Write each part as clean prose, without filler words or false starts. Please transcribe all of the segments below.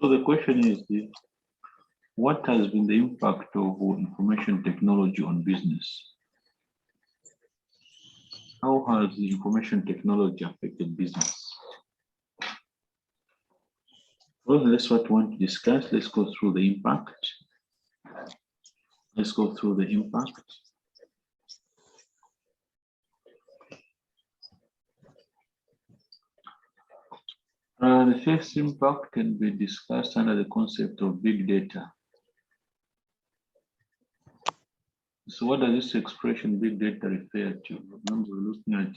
So the question is, what has been the impact of information technology on business? How has the information technology affected business? Well, that's what we want to discuss. Let's go through the impact. Let's go through the impact. The first impact can be discussed under the concept of big data. So what does this expression big data refer to? Remember, we're looking at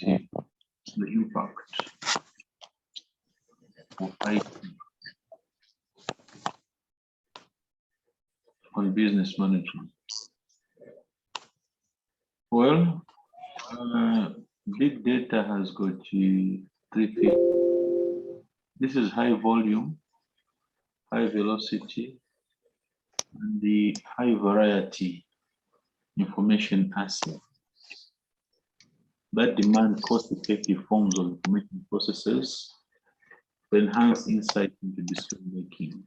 the impact of IT on business management. Well, big data has got three things. This is high volume, high velocity, and the high variety information assets that demand cost-effective forms of information processes to enhance insight into decision making.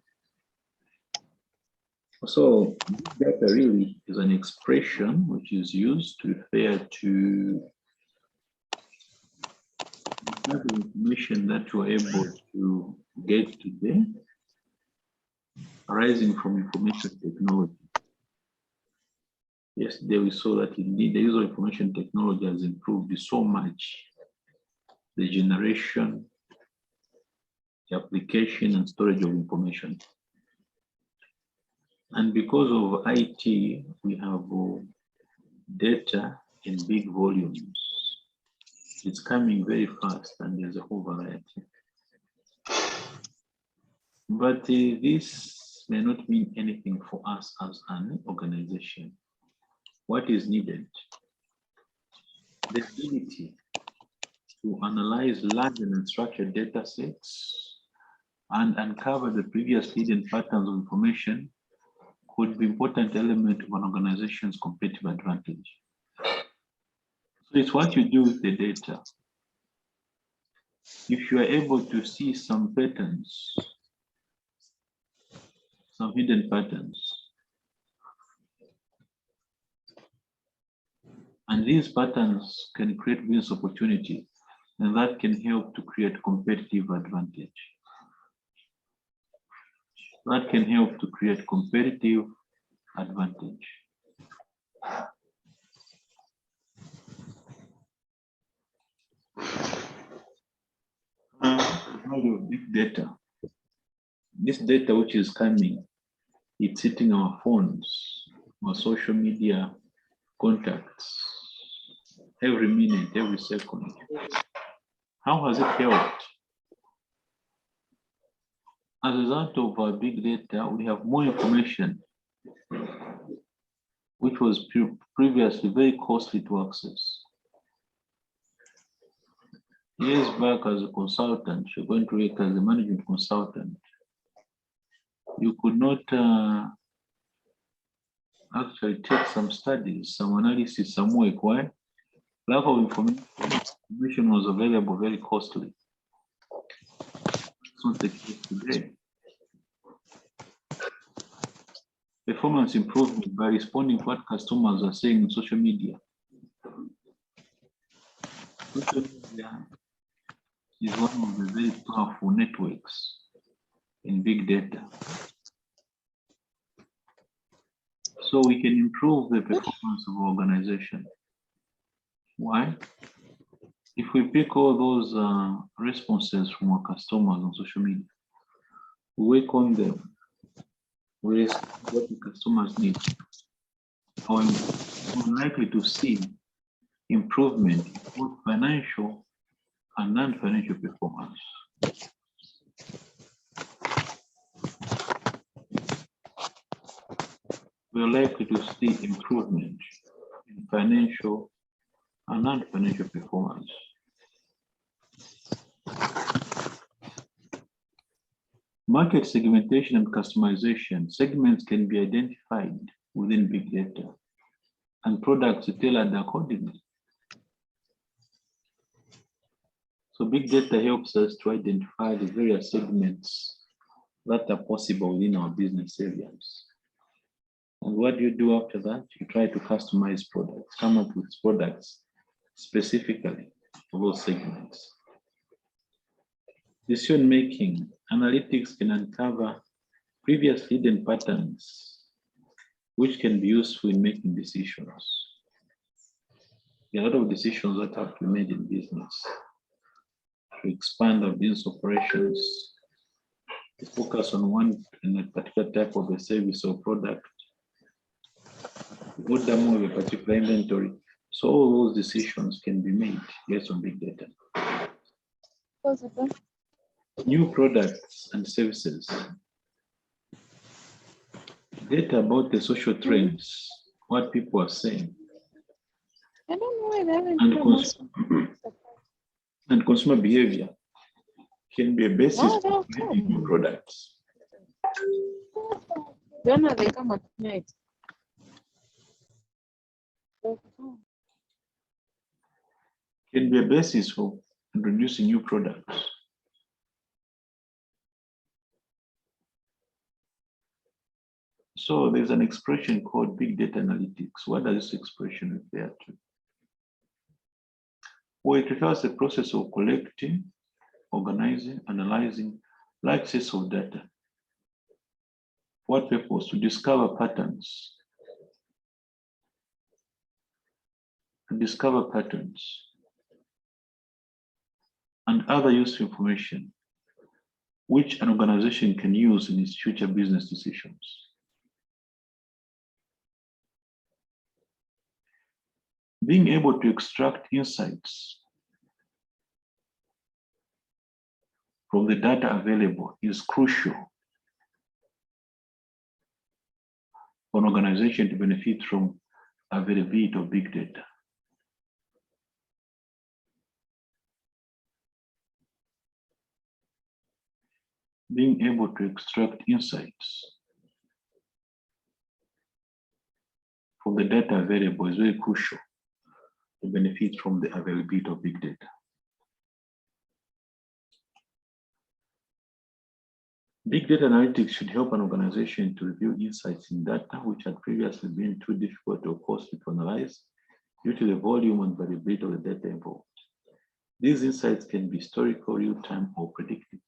So data really is an expression which is used to refer to the type of information that you are able to get today arising from information technology. Yesterday we saw that indeed the use of information technology has improved so much the generation, the application and storage of information. And because of IT, we have data in big volumes. It's coming very fast and there's a whole variety. But this may not mean anything for us as an organization. What is needed? The ability to analyze large and unstructured data sets and uncover the previous hidden patterns of information could be an important element of an organization's competitive advantage. So it's what you do with the data. If you are able to see some patterns, some hidden patterns, and these patterns can create business opportunity, and that can help to create competitive advantage. That can help to create competitive advantage. Value of big data. This data which is coming, it's hitting our phones, our social media contacts, every minute, every second. How has it helped? As a result of our big data, we have more information, which was previously very costly to access. Years back, as a consultant, you're going to work as a management consultant. You could not actually take some studies, some analysis, some work. Why? Lack of information was available, very costly. It's not the case today. Performance improvement by responding to what customers are saying on social media. Social media is one of the very powerful networks in big data. So we can improve the performance of our organization. Why? If we pick all those responses from our customers on social media, we work on them, we respond what the customers need, or we're likely to see improvement in both financial and non-financial performance. We're likely to see improvement in financial and non-financial performance. Market segmentation and customization. Segments can be identified within big data and products tailored accordingly. So big data helps us to identify the various segments that are possible within our business areas. And what do you do after that? You try to customize products, come up with products specifically for those segments. Decision making, analytics can uncover previous hidden patterns which can be useful in making decisions. There are a lot of decisions that have to be made in business to expand our business operations, to focus on one in a particular type of a service or product, put them on a particular inventory. So all those decisions can be made based on big data. New products and services. Data about the social trends, what people are saying. I don't know why they and consumer behavior can be a basis for creating new products. When are they come at night? Can be a basis for introducing new products. So there's an expression called big data analytics. What does this expression refer to? Well, it refers to the process of collecting, organizing, analyzing large sets of data. What purpose? To discover patterns. And other useful information which an organization can use in its future business decisions. Being able to extract insights from the data available is crucial for an organization to benefit from availability of big data. Being able to extract insights from the data available is very crucial to benefit from the availability of big data. Big data analytics should help an organization to review insights in data which had previously been too difficult or costly to analyze due to the volume and variability of the data involved. These insights can be historical, real-time, or predictive.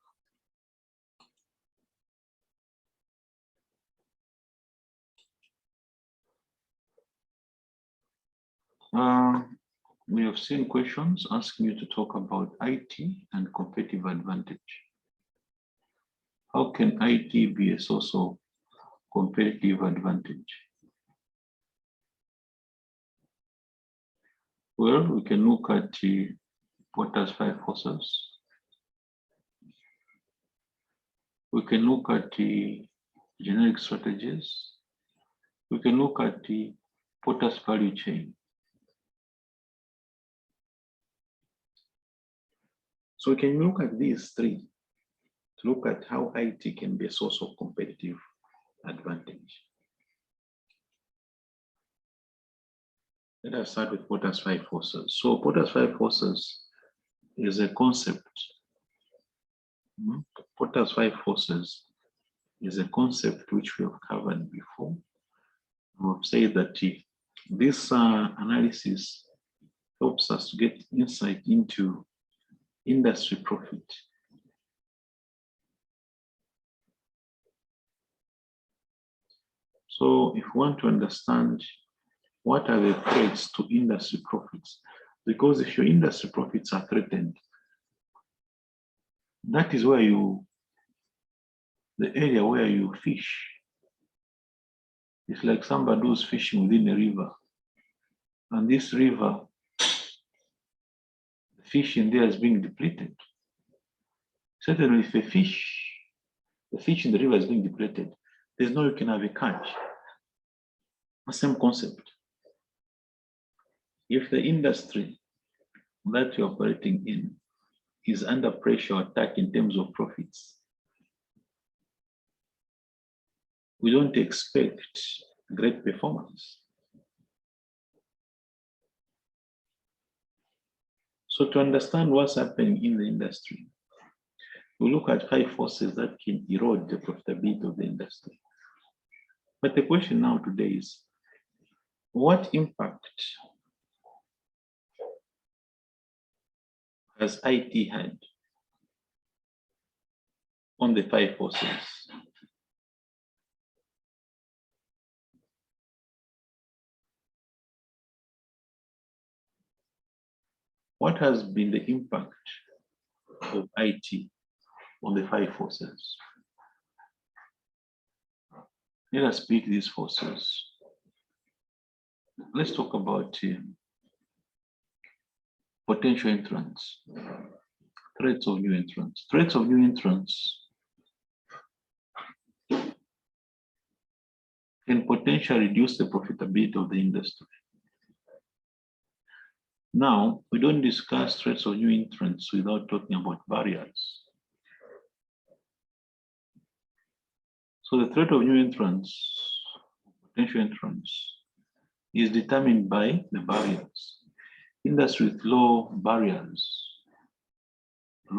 We have seen questions asking you to talk about IT and competitive advantage. How can IT be a source of competitive advantage? Well, we can look at Porter's 5 forces. We can look at the generic strategies. We can look at the Porter's value chain. So we can look at these three to look at how IT can be a source of competitive advantage. Let us start with Porter's 5 forces. So Porter's 5 forces is a concept. Porter's 5 forces is a concept which we have covered before. We have said that this analysis helps us to get insight into industry profit. So if you want to understand what are the threats to industry profits, because if your industry profits are threatened, that is where the area where you fish. It's like somebody who's fishing within a river, and this river, the fish in there is being depleted. Certainly, if the fish in the river is being depleted, there's no way you can have a catch. The same concept. If the industry that you're operating in is under pressure or attack in terms of profits, we don't expect great performance. So to understand what's happening in the industry, We look at 5 forces that can erode the profitability of the industry. But the question now today is, what impact has IT had on the 5 forces? What has been the impact of IT on the 5 forces? Let us pick these forces. Let's talk about potential entrants, threats of new entrants. Threats of new entrants can potentially reduce the profitability of the industry. Now, we don't discuss threats of new entrants without talking about barriers. So the threat of new entrants, potential entrants, is determined by the barriers. Industry with low barriers are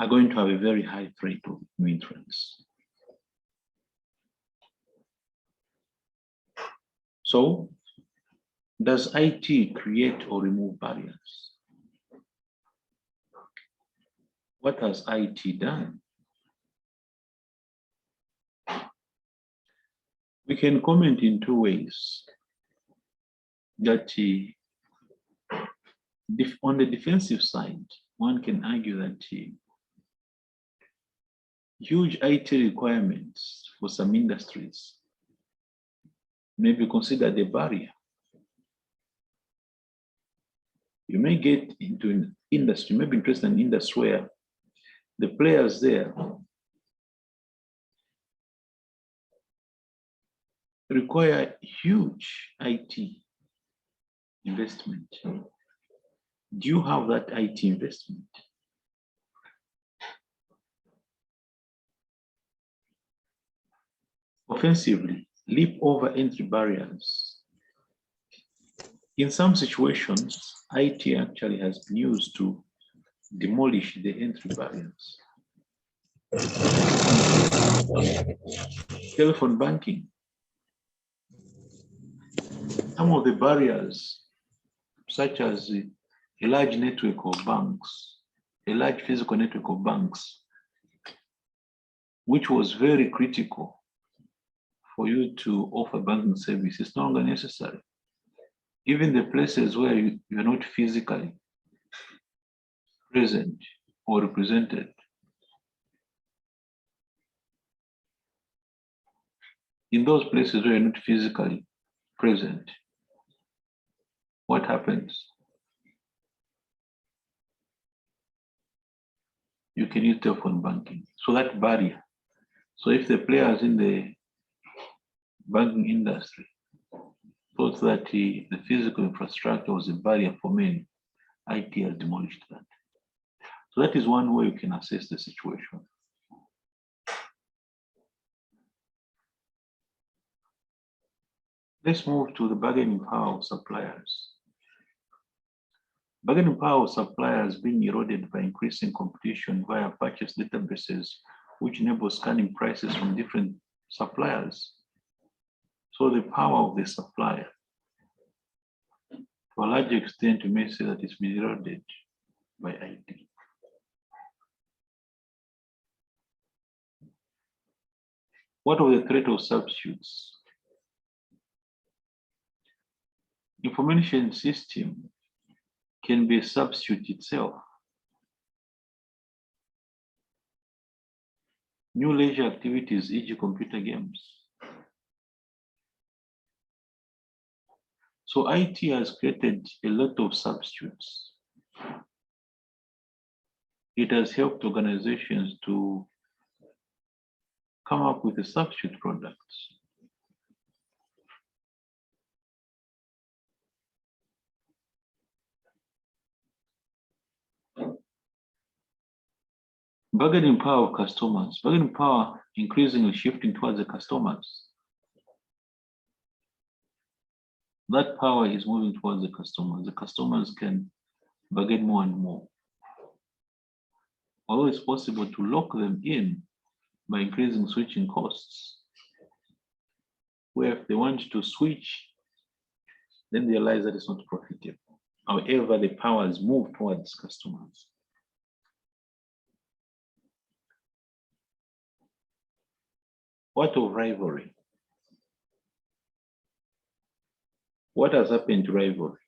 going to have a very high threat of new entrants. So, does IT create or remove barriers? What has IT done? We can comment in 2 ways. That on the defensive side, one can argue that huge IT requirements for some industries may be considered a barrier. You may get into an industry, maybe interested in an industry where the players there require huge IT investment. Do you have that IT investment? Offensively, leap over entry barriers. In some situations, IT actually has been used to demolish the entry barriers. Telephone banking. Some of the barriers, such as a large network of banks, a large physical network of banks, which was very critical for you to offer banking services, is no longer necessary. Even the places where you're not physically present or represented, in those places where you're not physically present, what happens? You can use telephone banking. So that barrier. So if the players in the banking industry thought that the physical infrastructure was a barrier for many, IT has demolished that. So that is one way you can assess the situation. Let's move to the bargaining power of suppliers. Bargaining power of suppliers being eroded by increasing competition via purchase databases, which enable scanning prices from different suppliers. So the power of the supplier, to a large extent, you may say that it's been eroded by IT. What of the threat of substitutes? Information system can be a substitute itself. New leisure activities, e.g. computer games. So IT has created a lot of substitutes. It has helped organizations to come up with a substitute products. Bargaining power of customers. Bargaining power increasingly shifting towards the customers. That power is moving towards the customers. The customers can bargain more and more. although it's possible to lock them in by increasing switching costs, where if they want to switch, then they realize that it's not profitable. However, the powers move towards customers. What of rivalry? What has happened to rivalry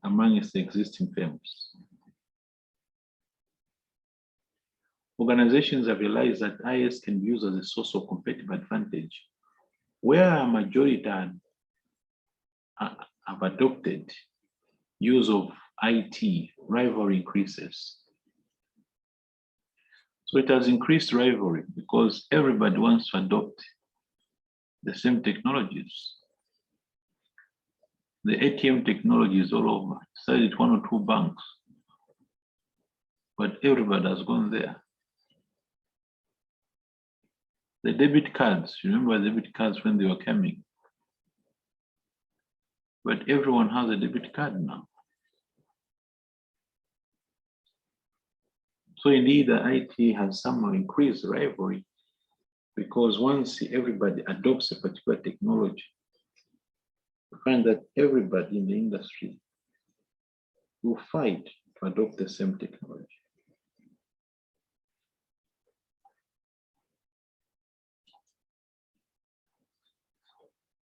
amongst the existing firms? Organizations have realized that IS can be used as a source of competitive advantage, where a majority have adopted use of IT, rivalry increases. So it has increased rivalry because everybody wants to adopt the same technologies. The ATM technology is all over. It started at 1 or 2 banks, but everybody has gone there. The debit cards, remember debit cards when they were coming? But everyone has a debit card now. So indeed, the IT has somehow increased rivalry because once everybody adopts a particular technology, you find that everybody in the industry will fight to adopt the same technology.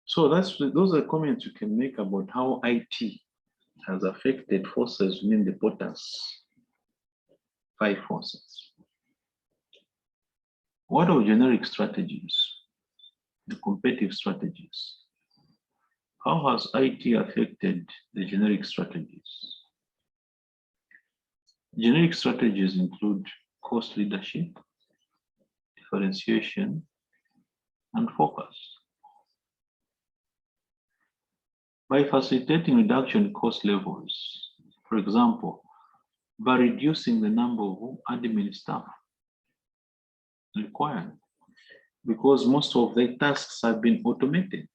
So those are comments you can make about how IT has affected forces within the POTAS 5 forces. What are generic strategies, the competitive strategies? How has IT affected the generic strategies? Generic strategies include cost leadership, differentiation, and focus. By facilitating reduction in cost levels, for example, by reducing the number of admin staff required, because most of the tasks have been automated.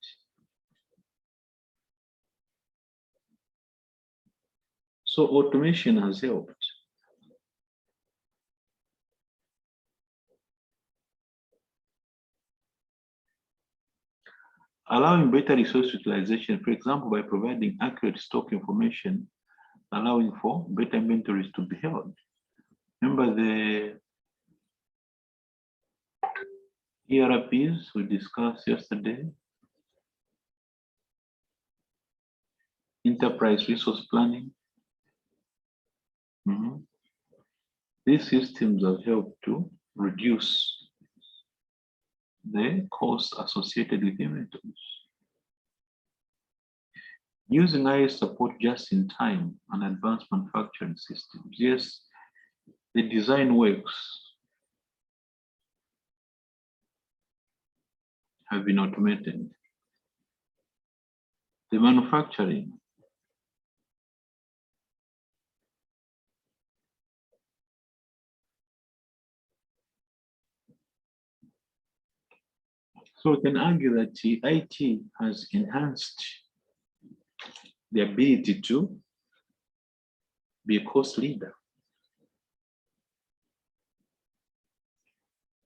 So automation has helped. Allowing better resource utilization, for example, by providing accurate stock information, allowing for better inventories to be held. Remember the ERPs we discussed yesterday? Enterprise resource planning. These systems have helped to reduce the costs associated with inventories. Using IS support just in time and advanced manufacturing systems. Yes, the design works have been automated. The manufacturing so we can argue that the IT has enhanced the ability to be a cost leader.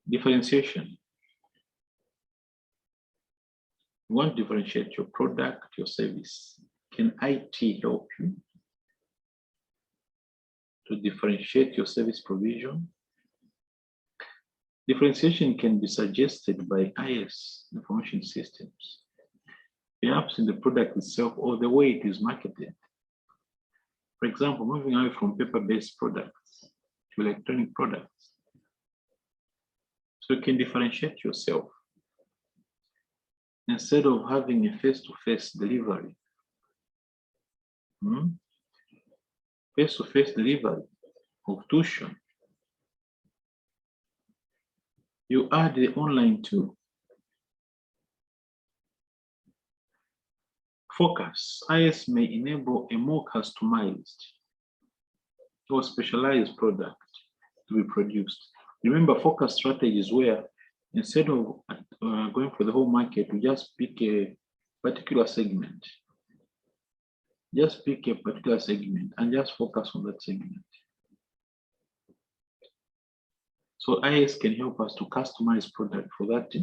Differentiation. You want to differentiate your product, your service. Can IT help you to differentiate your service provision? Differentiation can be suggested by IS information systems, perhaps in the product itself or the way it is marketed. For example, moving away from paper-based products to electronic products. So you can differentiate yourself. Instead of having a face-to-face delivery, face-to-face delivery of tuition, you add the online too. Focus. IS may enable a more customized or specialized product to be produced. Remember, focus strategies where instead of going for the whole market, we just pick a particular segment. Just pick a particular segment and just focus on that segment. So IS can help us to customize product for that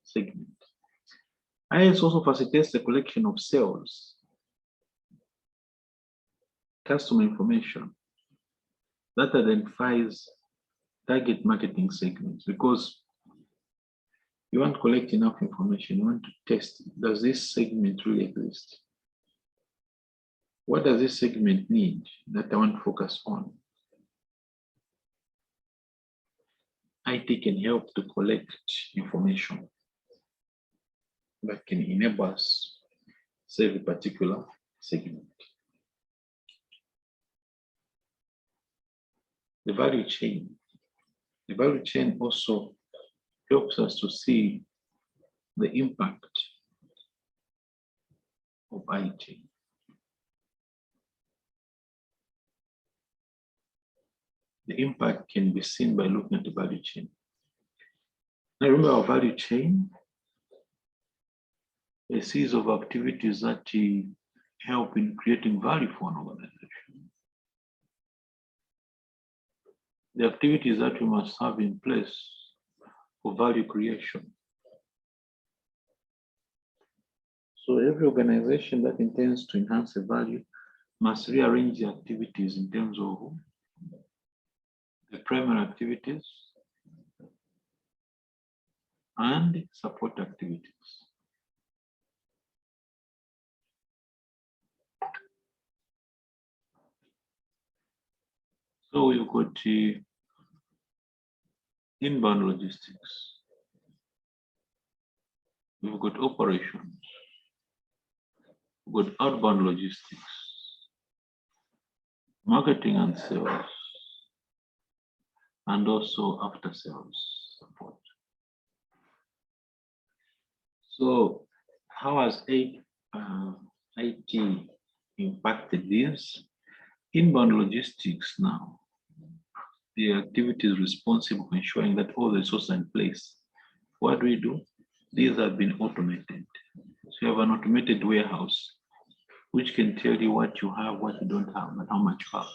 segment. IS also facilitates the collection of sales, customer information that identifies target marketing segments, because you want to collect enough information, you want to test, does this segment really exist? What does this segment need that I want to focus on? IT can help to collect information that can enable us save a particular segment. The value chain. The value chain also helps us to see the impact of IT. The impact can be seen by looking at the value chain. Now remember our value chain, a series of activities that help in creating value for an organization. The activities that we must have in place for value creation. So every organization that intends to enhance the value must rearrange the activities in terms of the primary activities and support activities. So we've got inbound logistics. We've got operations. We've got outbound logistics, marketing and sales, and also after sales support. So how has IT impacted this? Inbound logistics now, the activities responsible for ensuring that all the resources are in place. What do? These have been automated. So you have an automated warehouse, which can tell you what you have, what you don't have, and how much you have.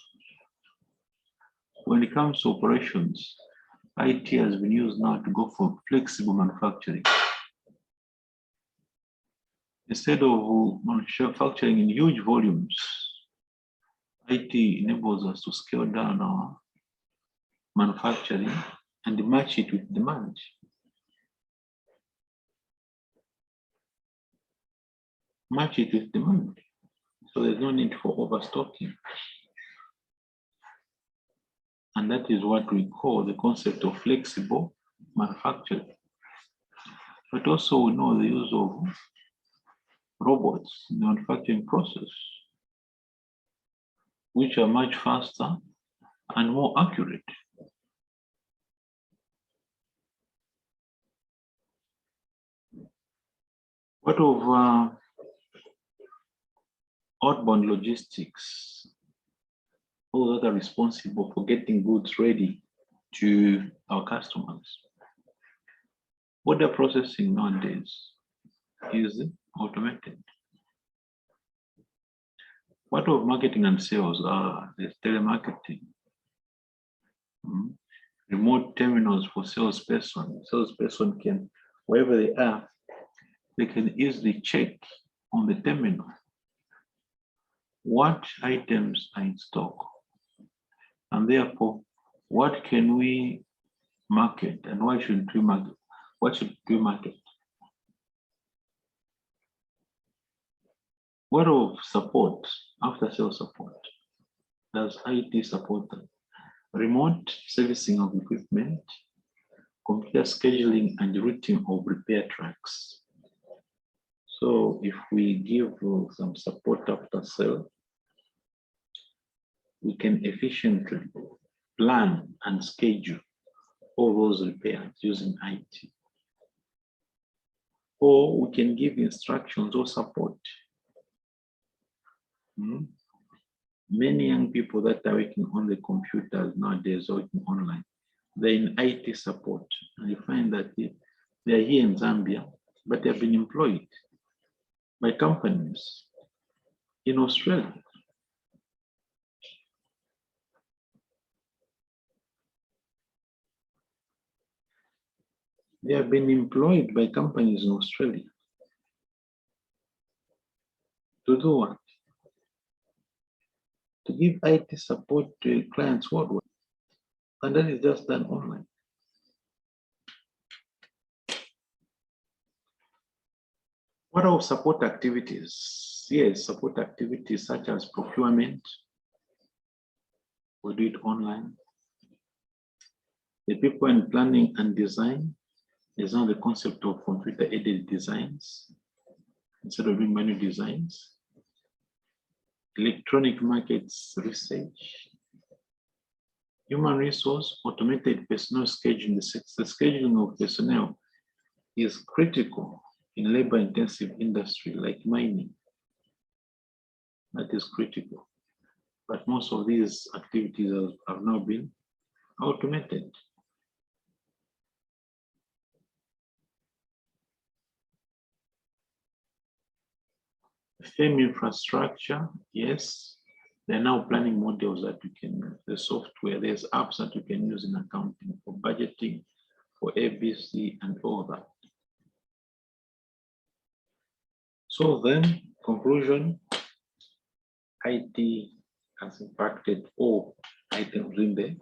When it comes to operations, IT has been used now to go for flexible manufacturing. Instead of manufacturing in huge volumes, IT enables us to scale down our manufacturing and match it with demand. Match it with demand. So there's no need for overstocking. And that is what we call the concept of flexible manufacturing. But also we know the use of robots in the manufacturing process, which are much faster and more accurate. What of outbound logistics? Those that are responsible for getting goods ready to our customers. Order processing nowadays is automated. What of marketing and sales? There's telemarketing. Remote terminals for salesperson. Salesperson can, wherever they are, they can easily check on the terminal what items are in stock. And therefore, what can we market and why should we market? What should we market? What of support, after sales support? Does IT support them? Remote servicing of equipment, computer scheduling and routing of repair tracks. So if we give some support after sale, we can efficiently plan and schedule all those repairs using IT. Or we can give instructions or support. Many young people that are working on the computers nowadays are working online. They're in IT support, and you find that they are here in Zambia, but they have been employed by companies in Australia. They have been employed by companies in Australia. To do what? To give IT support to clients worldwide. And that is just done online. What are support activities? Yes, support activities such as procurement. We do it online. The people in planning and design is now the concept of computer-aided designs instead of doing manual designs. Electronic markets research. Human resource, automated personnel scheduling. The scheduling of personnel is critical in labor-intensive industry like mining. That is critical. But most of these activities have now been automated. Firm infrastructure, yes. There are now planning models that you can use. The software, there's apps that you can use in accounting for budgeting, for ABC and all that. So then, conclusion, IT has impacted all items in the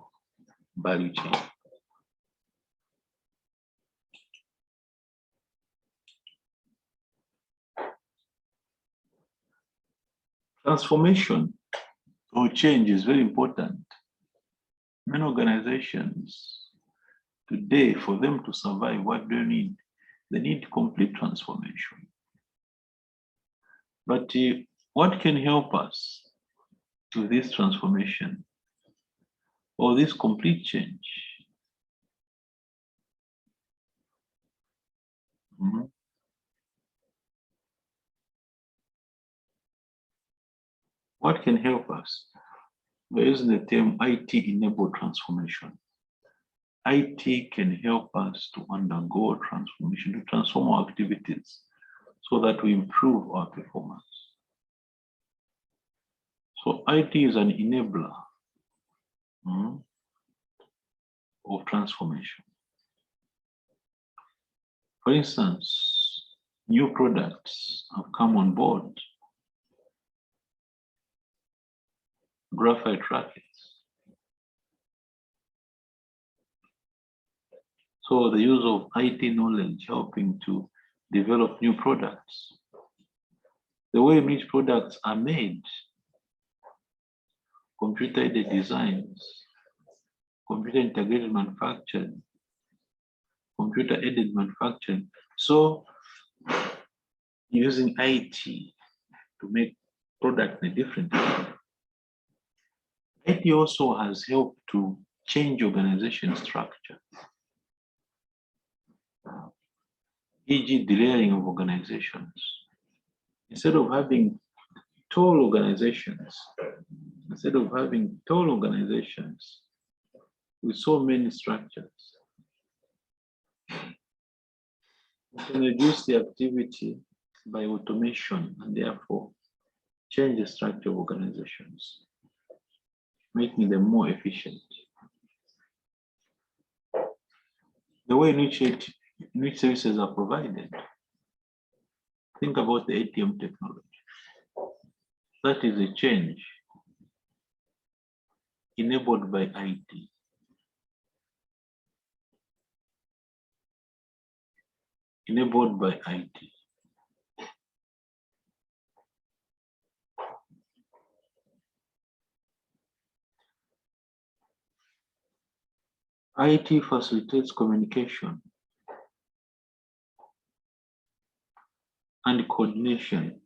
value chain. Transformation or change is very important. Many organizations today, for them to survive, what do they need? They need complete transformation. But what can help us to this transformation or this complete change? What can help us? We're using the term IT-enabled transformation. IT can help us to undergo transformation, to transform our activities so that we improve our performance. So IT is an enabler of transformation. For instance, new products have come on board. Graphite rackets. So the use of IT knowledge helping to develop new products. The way in which products are made, computer-aided designs, computer integrated manufacturing, computer-aided manufacturing. So using IT to make products in a different way. IT also has helped to change organization structure, e.g. delayering of organizations. Instead of having tall organizations with so many structures, we can reduce the activity by automation and therefore change the structure of organizations, making them more efficient. The way in which services are provided. Think about the ATM technology. That is a change enabled by IT. Enabled by IT. IT facilitates communication and coordination.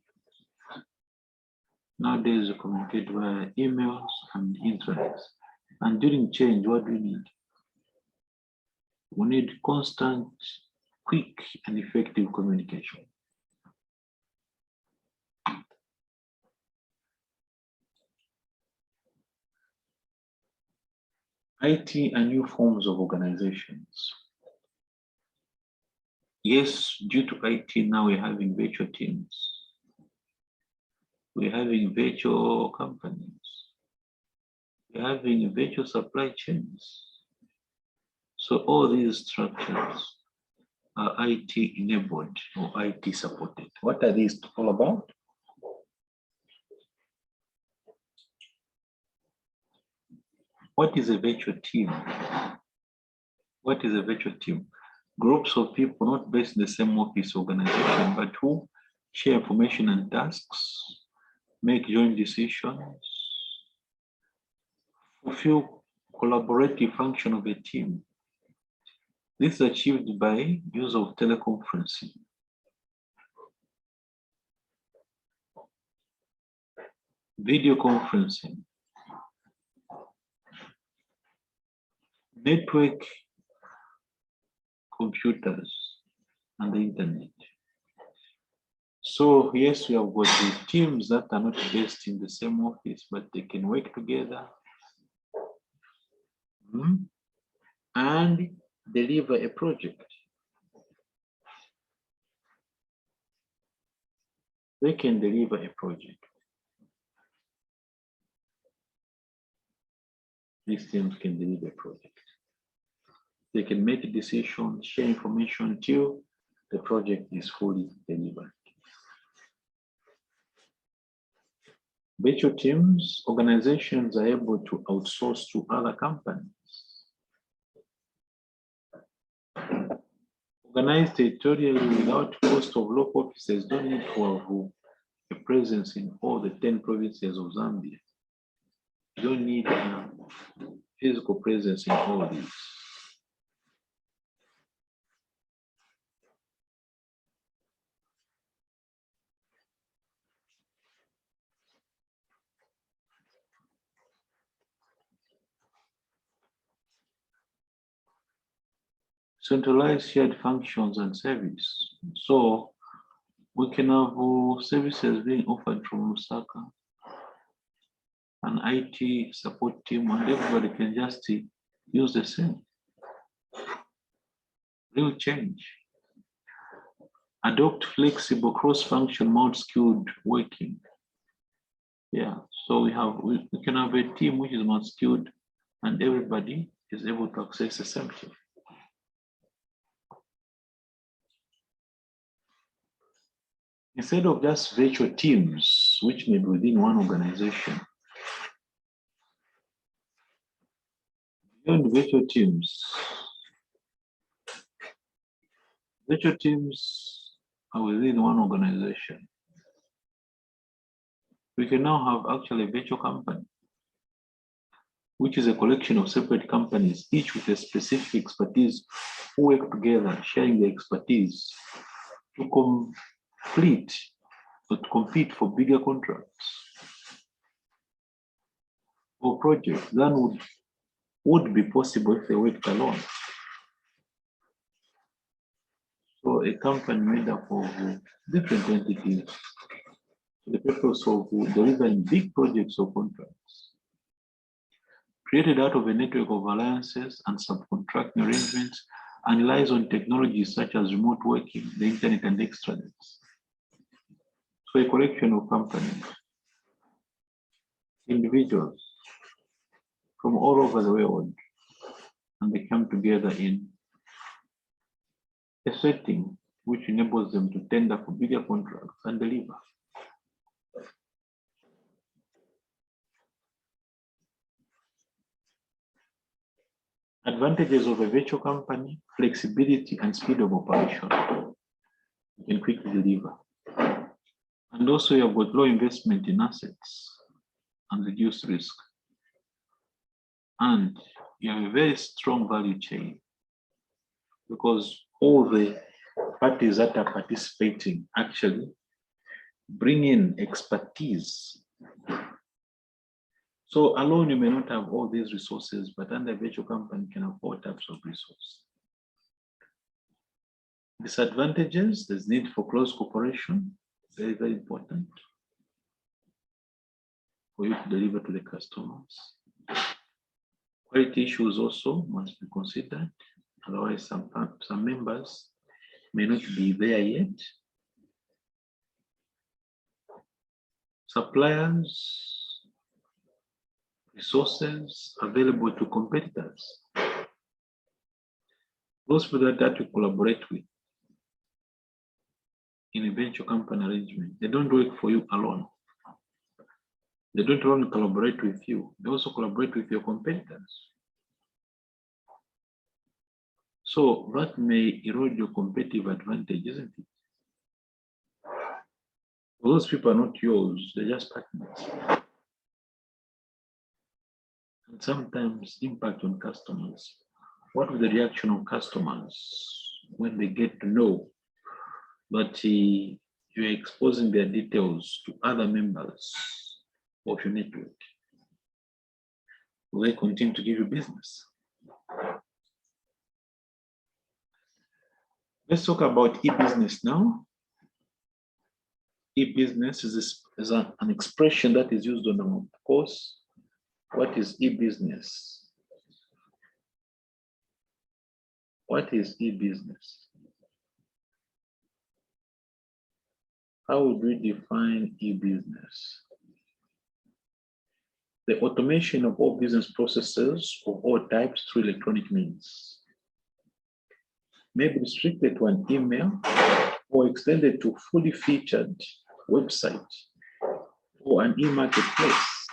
Nowadays, we communicate via emails and intranets. And during change, what do we need? We need constant, quick, and effective communication. IT and new forms of organizations. Yes, due to IT, now we're having virtual teams. We're having virtual companies. We're having virtual supply chains. So all these structures are IT enabled or IT supported. What are these all about? What is a virtual team? What is a virtual team? Groups of people not based in the same office organization, but who share information and tasks, make joint decisions, fulfill collaborative function of a team. This is achieved by use of teleconferencing. Video conferencing, network computers, and the internet. So yes, we have got the teams that are not based in the same office, but they can work together and deliver a project. They can deliver a project. These teams can deliver a project. They can make a decision, share information until the project is fully delivered. Virtual teams, organizations are able to outsource to other companies. Organized territorially without cost of local offices, don't need to have a presence in all the 10 provinces of Zambia. You don't need a physical presence in all these. Centralized shared functions and service. So we can have services being offered from Lusaka, an IT support team, and everybody can just use the same. Real change. Adopt flexible cross-function multi-skilled working. Yeah, so we can have a team which is multi-skilled and everybody is able to access the same team. Instead of just virtual teams, which may be within one organization, beyond virtual teams are within one organization. We can now have actually a virtual company, which is a collection of separate companies, each with a specific expertise, who work together, sharing their expertise to complete or to compete for bigger contracts or projects than would be possible if they worked alone. So a company made up of different entities for the purpose of delivering big projects or contracts, created out of a network of alliances and subcontracting arrangements, and relies on technologies such as remote working, the internet, and extranets. So a collection of companies, individuals from all over the world, and they come together in a setting which enables them to tender for bigger contracts and deliver. Advantages of a virtual company: flexibility and speed of operation. You can quickly deliver. And also you have got low investment in assets and reduced risk. And you have a very strong value chain because all the parties that are participating actually bring in expertise. So alone you may not have all these resources, but under a virtual company can have all types of resources. Disadvantages: there's need for close cooperation, very, very important for you to deliver to the customers. Quality issues also must be considered, otherwise some members may not be there yet. Suppliers, resources available to competitors, those people that you collaborate with, in a venture company arrangement. They don't work for you alone. They don't only collaborate with you, they also collaborate with your competitors. So that may erode your competitive advantage, isn't it? Well, those people are not yours, they're just partners. And sometimes impact on customers. What is the reaction of customers when they get to know that you're exposing their details to other members of your network? Will they continue to give you business? Let's talk about e-business now. E-business is an expression that is used on our course. What is e-business? What is e-business? How would we define e-business? The automation of all business processes of all types through electronic means. May be restricted to an email or extended to fully featured website or an e-marketplace.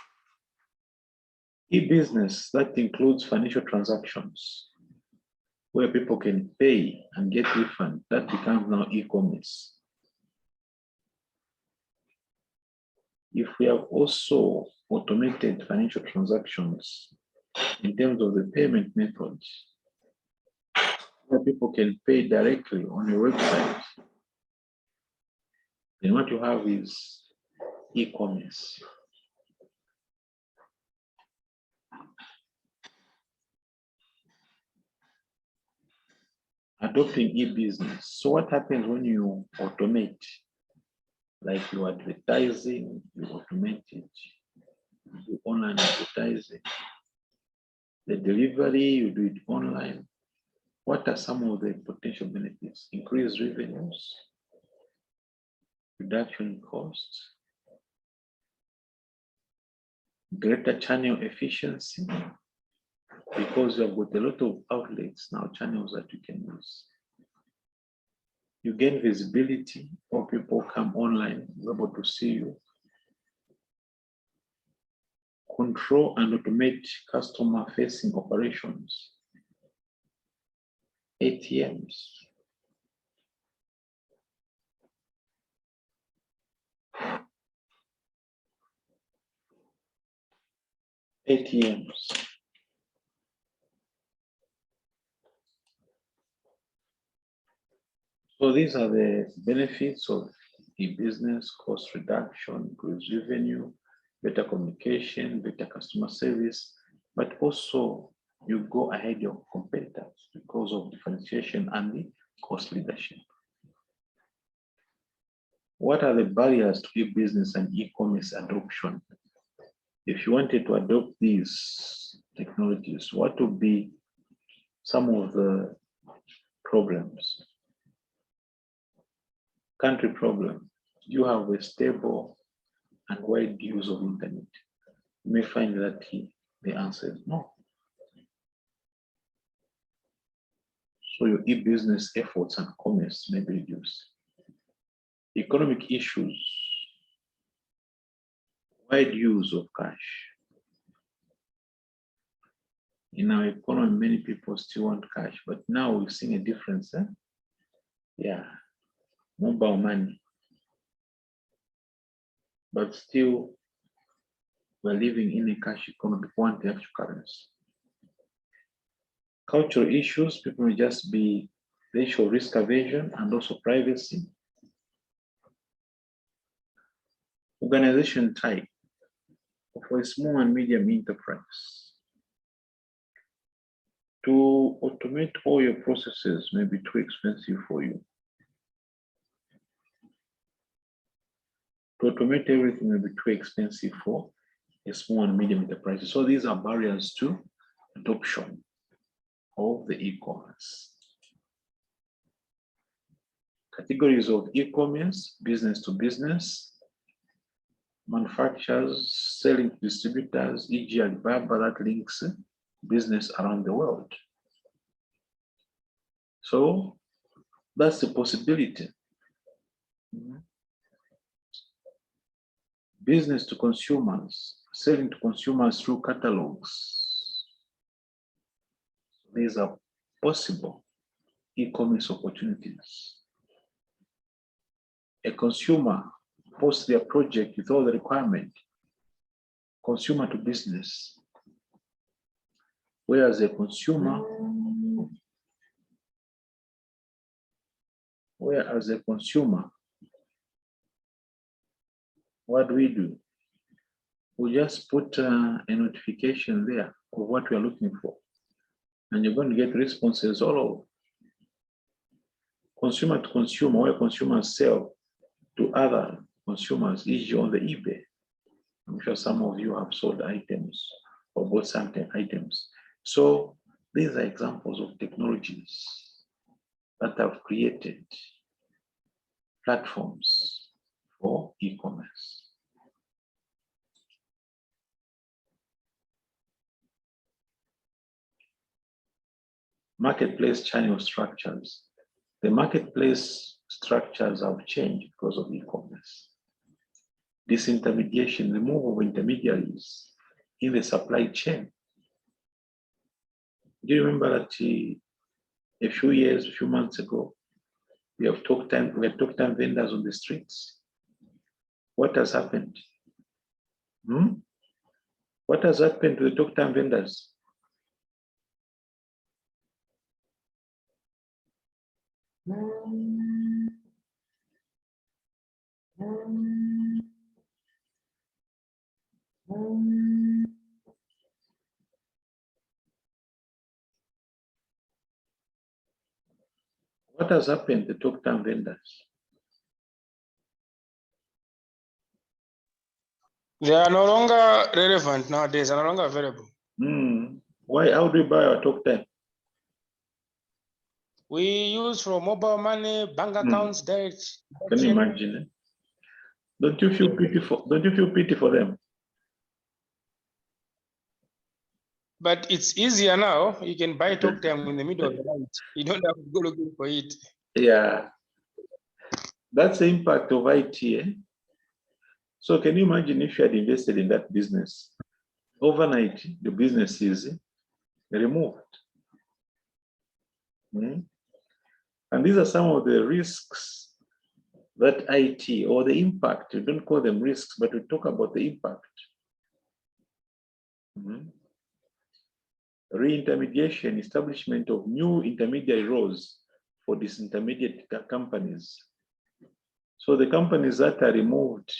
E-business that includes financial transactions where people can pay and get refund, that becomes now e-commerce. If we have also automated financial transactions in terms of the payment methods, where people can pay directly on your website, then what you have is e-commerce. Adopting e-business. So what happens when you automate? Like your advertising, you automate it. You online advertising. The delivery, you do it online. What are some of the potential benefits? Increased revenues, reduction in costs, greater channel efficiency, because you have got a lot of outlets now, channels that you can use. You gain visibility, or people come online, able to see you. Control and automate customer-facing operations. ATMs. ATMs. So these are the benefits of e-business: cost reduction, increased revenue, better communication, better customer service, but also you go ahead of competitors because of differentiation and the cost leadership. What are the barriers to e-business and e-commerce adoption? If you wanted to adopt these technologies, what would be some of the problems? Country problem. You have a stable and wide use of internet. You may find that the answer is no. So your e-business efforts and commerce may be reduced. Economic issues. Wide use of cash. In our economy, many people still want cash, but now we're seeing a difference. Yeah, mobile money. But still, we're living in a cash economy, want the actual currency. Cultural issues, people will just be, they show risk aversion and also privacy. Organization type. For a small and medium enterprise, to automate all your processes may be too expensive for you. To automate everything may be too expensive for a small and medium enterprise. So these are barriers to adoption of the e-commerce. Categories of e-commerce: business to business, manufacturers selling to distributors, e.g. Alibaba, that links business around the world. So that's the possibility. Mhm. Business to consumers, selling to consumers through catalogs. These are possible e-commerce opportunities. A consumer posts their project with all the requirement, consumer to business. Whereas a consumer, what do? We just put a notification there of what we are looking for, and you're going to get responses all over. Consumer to consumer, where consumers sell to other consumers, e.g. on the eBay. I'm sure some of you have sold items or bought certain items. So these are examples of technologies that have created platforms for e-commerce. Marketplace channel structures. The marketplace structures have changed because of e-commerce. Disintermediation, removal of intermediaries in the supply chain. Do you remember that a few months ago, we had talk time vendors on the streets? What has happened? What has happened to the talk time vendors? What has happened to talk time vendors? They are no longer relevant nowadays, are no longer available. Why? How do we buy our talk time? We use for mobile money, bank accounts, direct. Can you imagine? Don't you feel pity for them? But it's easier now. You can buy talk time in the middle of the night. You don't have to go looking for it. Yeah. That's the impact of IT. Eh? So can you imagine if you had invested in that business? Overnight, the business is removed. And these are some of the risks that IT, or the impact, we don't call them risks, but we talk about the impact. Re-intermediation, establishment of new intermediary roles for disintermediate companies. So the companies that are removed,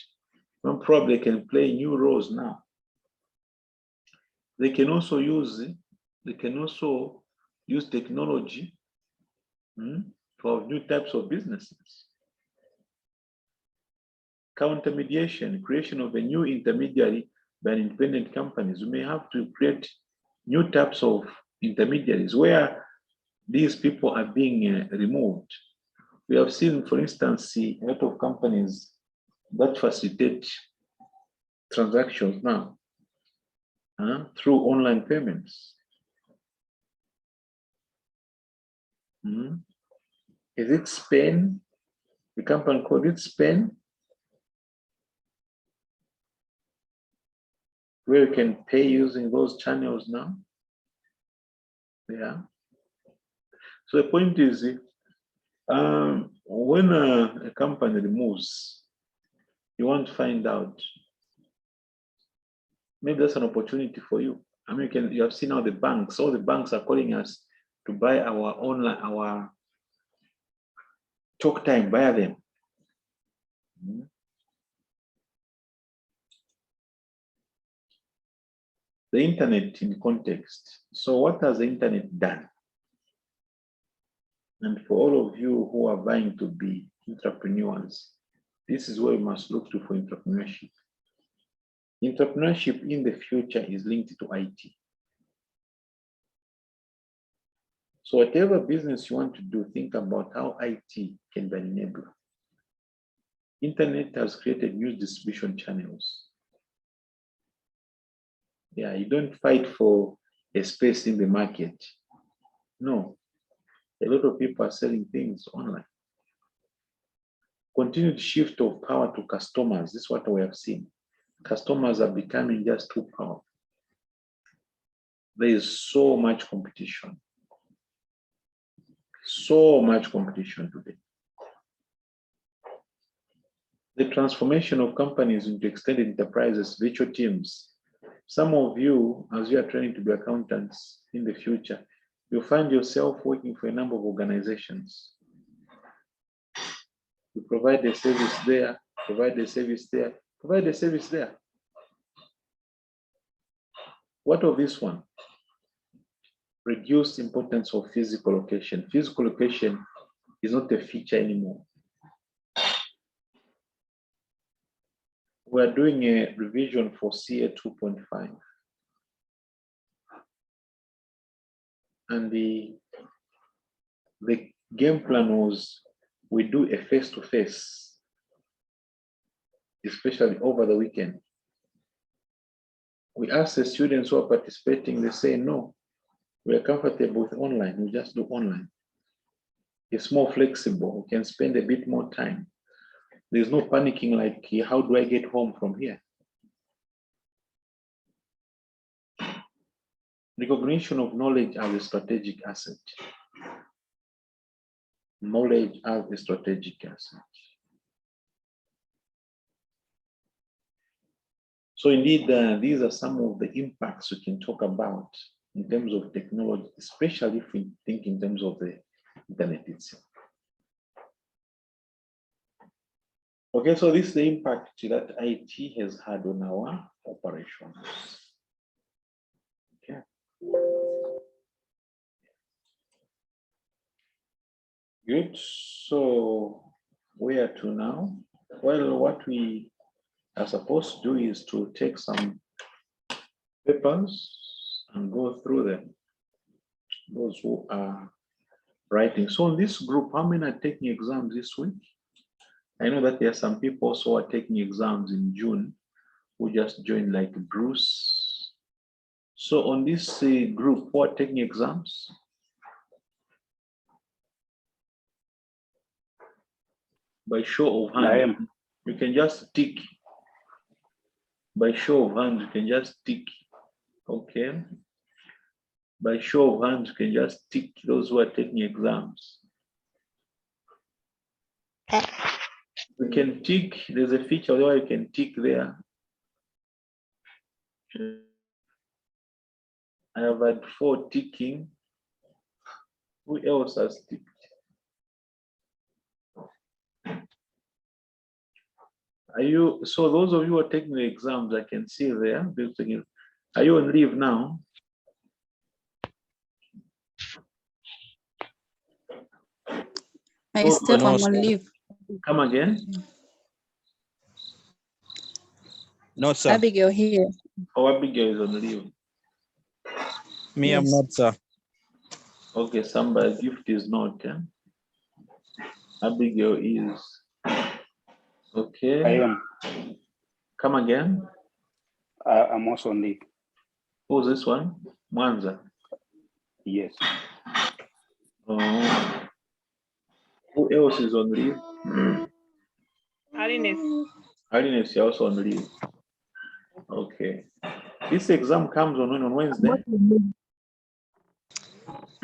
probably can play new roles now. They can also use technology for new types of businesses. Countermediation, creation of a new intermediary by independent companies. We may have to create new types of intermediaries where these people are being removed. We have seen, for instance, a lot of companies that facilitate transactions now through online payments. Is it Spain? The company called it Spain, where you can pay using those channels now. Yeah. So the point is, when a company removes, you want to find out. Maybe that's an opportunity for you. I mean, you have seen how the banks, all the banks are calling us to buy our online, our talk time, buy them. The internet in context. So what has the internet done? And for all of you who are vying to be entrepreneurs, this is where you must look to for entrepreneurship. Entrepreneurship in the future is linked to IT. So whatever business you want to do, think about how IT can be an enabler. Internet has created new distribution channels. Yeah, you don't fight for a space in the market. No, a lot of people are selling things online. Continued shift of power to customers. This is what we have seen. Customers are becoming just too powerful. There is so much competition. So much competition today. The transformation of companies into extended enterprises, virtual teams. Some of you, as you are training to be accountants in the future, you'll find yourself working for a number of organizations. You provide a service there, provide a service there, provide a service there. What of this one? Reduced importance of physical location. Physical location is not a feature anymore. We're doing a revision for CA 2.5. And the game plan was we do a face-to-face, especially over the weekend. We ask the students who are participating, they say, no, we are comfortable with online, we just do online. It's more flexible, we can spend a bit more time. There's no panicking like, how do I get home from here? Recognition of knowledge as a strategic asset. Knowledge as a strategic asset. So indeed, these are some of the impacts we can talk about in terms of technology, especially if we think in terms of the internet itself. Okay, so this is the impact that IT has had on our operations. Okay. Good, so where to now? Well, what we are supposed to do is to take some papers and go through them. Those who are writing. So in this group, how many are taking exams this week? I know that there are some people also who are taking exams in June who just joined, like Bruce. So on this group, who are taking exams? By show of hands, I am. you can just tick. By show of hands, you can just tick. Okay. By show of hands, you can just tick those who are taking exams. You can tick, there's a feature where you can tick there. I have had 4 ticking. Who else has ticked? Are you, so those of you who are taking the exams, I can see there. Are you on leave now? I still am on leave. Come again? No, sir. Abigail here. Oh, Abigail is on leave. Me, I'm Yes. not, sir. Okay, somebody gift is not. Abigail is. Okay. I am. Come again? I'm also on leave. Who's this one? Mwanza. Yes. Oh. Who else is on leave? Happiness. Happiness is also on leave. Okay. This exam comes on Wednesday.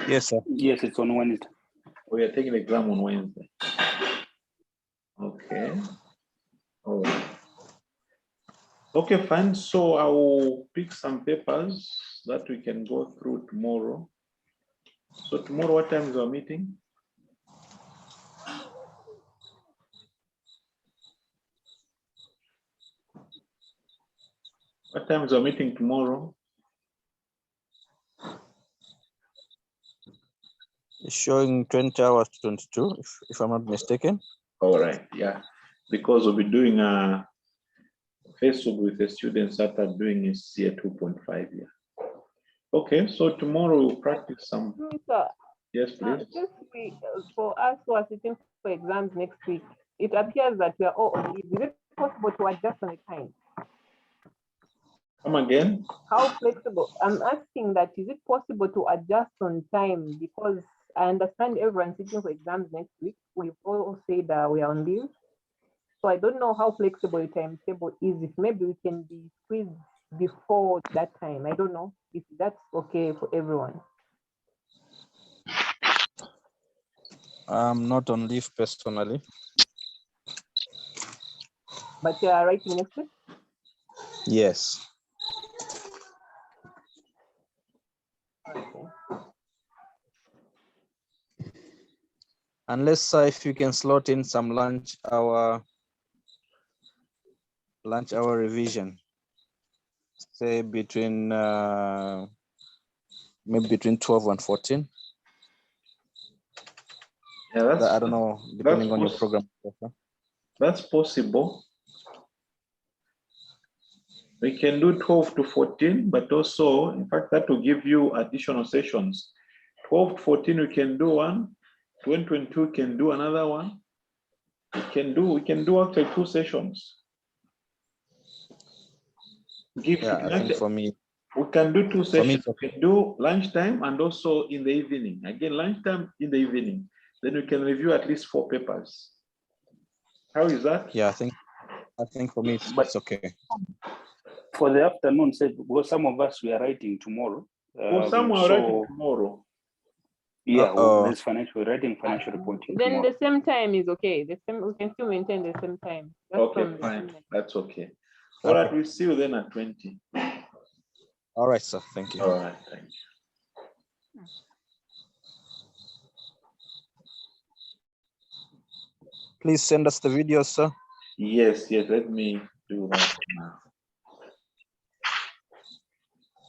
Yes, sir. Yes, it's on Wednesday. We are taking the exam on Wednesday. Okay. All right. Okay, fine. So I will pick some papers that we can go through tomorrow. So tomorrow, what time is our meeting? What time is our meeting tomorrow? It's showing 20 hours to 22, if I'm not mistaken. All right, yeah. Because we'll be doing a Facebook with the students that are doing a CA 2.5 year. Okay, so tomorrow we'll practice some. Sir, Yes, please. this week, for us who are sitting for exams next week, it appears that we are all on leave. Is it possible to adjust on the time? Come again? How flexible? I'm asking that, is it possible to adjust on time? Because I understand everyone sitting for exams next week. We've all said we are on leave. So I don't know how flexible the timetable is. If maybe we can be squeezed before that time. I don't know if that's okay for everyone. I'm not on leave personally. But you are writing next week? Yes. Okay. Unless if you can slot in some lunch hour revision, say between maybe between 12 and 14. Yeah, that's, I don't know, depending on your poss- program. That's possible. We can do 12 to 14, but also, in fact, that will give you additional sessions. 12 to 14, we can do one. 2022 can do another one. We can do actually 2 sessions. Yeah, I think for me, We can do 2 For me, sessions. it's okay. We can do lunchtime and also in the evening. Again, lunchtime in the evening. Then we can review at least 4 papers. How is that? yeah, I think for me it's okay. For the afternoon, say, because some of us we are writing tomorrow. Well, some are writing tomorrow. Yeah, Uh-oh. there's financial writing, financial reporting. Then tomorrow. the same time is okay. The same, we can still maintain the same time. That's Okay, from the fine. same- That's okay. All right, Okay. we'll see you then at 20. All right, sir. Thank you. All right, thank you. Please send us the video, sir. Yes, let me do that.